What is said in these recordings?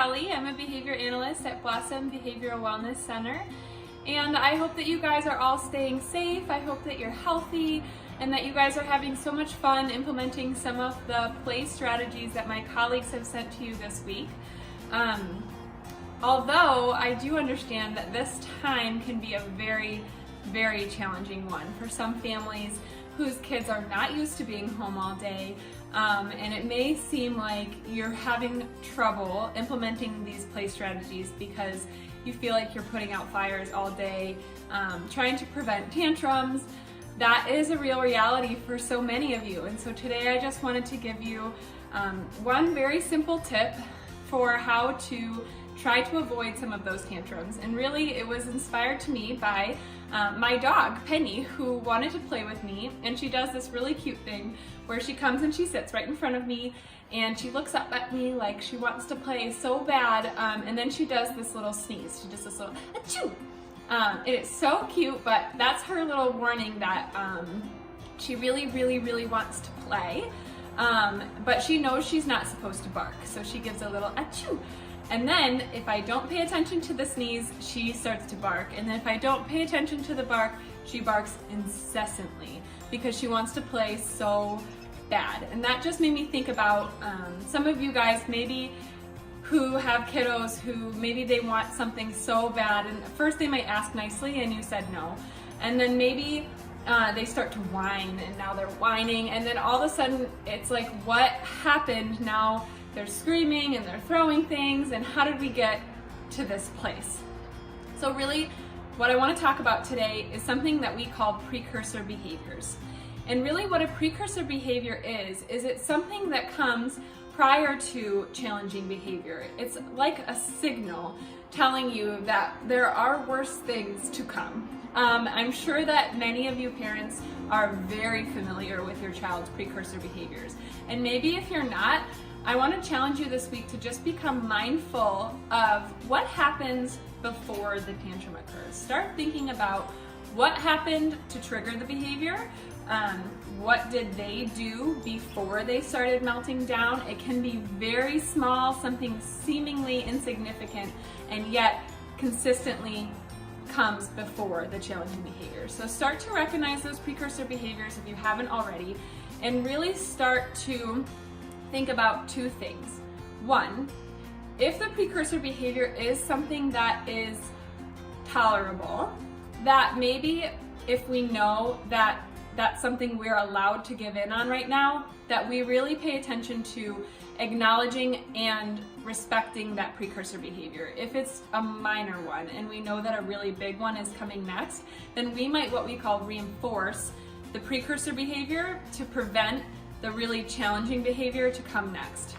Kelly. I'm a behavior analyst at Blossom Behavioral Wellness Center, and I hope that you guys are all staying safe. I hope that you're healthy and that you guys are having so much fun implementing some of the play strategies that my colleagues have sent to you this week. Although I do understand that this time can be a very, very challenging one for some families whose kids are not used to being home all day, and it may seem like you're having trouble implementing these play strategies because you feel like you're putting out fires all day, trying to prevent tantrums. That is a real reality for so many of you, and so today I just wanted to give you one very simple tip for how to try to avoid some of those tantrums. And really it was inspired to me by my dog Penny, who wanted to play with me, and she does this really cute thing where she comes and she sits right in front of me and she looks up at me like she wants to play so bad, and then she does this little sneeze. She does this little achoo. It's so cute, but that's her little warning that she really wants to play, but she knows she's not supposed to bark, so she gives a little achoo. And then if I don't pay attention to the sneeze, she starts to bark. And then if I don't pay attention to the bark, she barks incessantly because she wants to play so bad. And that just made me think about some of you guys maybe who have kiddos who maybe they want something so bad, and at first they might ask nicely and you said no. And then maybe they start to whine, and now they're whining, and then all of a sudden it's like, what happened now? They're screaming and they're throwing things, and how did we get to this place? So really, what I want to talk about today is something that we call precursor behaviors. And really what a precursor behavior is it's something that comes prior to challenging behavior. It's like a signal telling you that there are worse things to come. I'm sure that many of you parents are very familiar with your child's precursor behaviors. And maybe if you're not, I want to challenge you this week to just become mindful of what happens before the tantrum occurs. Start thinking about what happened to trigger the behavior. What did they do before they started melting down? It can be very small, something seemingly insignificant, and yet consistently comes before the challenging behavior. So start to recognize those precursor behaviors if you haven't already, and really start to think about two things. One, if the precursor behavior is something that is tolerable, that maybe if we know that that's something we're allowed to give in on right now, that we really pay attention to acknowledging and respecting that precursor behavior. If it's a minor one and we know that a really big one is coming next, then we might what we call reinforce the precursor behavior to prevent the really challenging behavior to come next.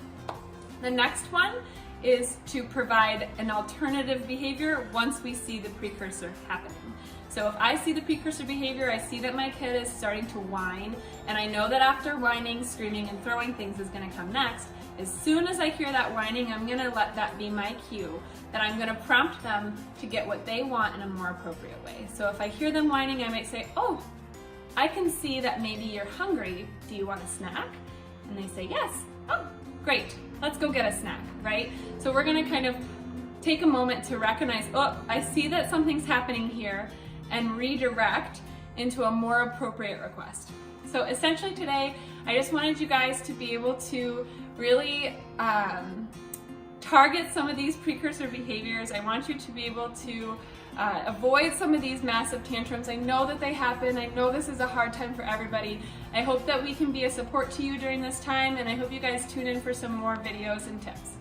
The next one is to provide an alternative behavior once we see the precursor happening. So if I see the precursor behavior, I see that my kid is starting to whine, and I know that after whining, screaming, and throwing things is gonna come next. As soon as I hear that whining, I'm gonna let that be my cue, that I'm gonna prompt them to get what they want in a more appropriate way. So if I hear them whining, I might say, oh, I can see that maybe you're hungry. Do you want a snack? And they say yes. Oh, great. Let's go get a snack, right? So we're gonna kind of take a moment to recognize, oh, I see that something's happening here, and redirect into a more appropriate request. So essentially today, I just wanted you guys to be able to really target some of these precursor behaviors. I want you to be able to avoid some of these massive tantrums. I know that they happen. I know this is a hard time for everybody. I hope that we can be a support to you during this time, and I hope you guys tune in for some more videos and tips.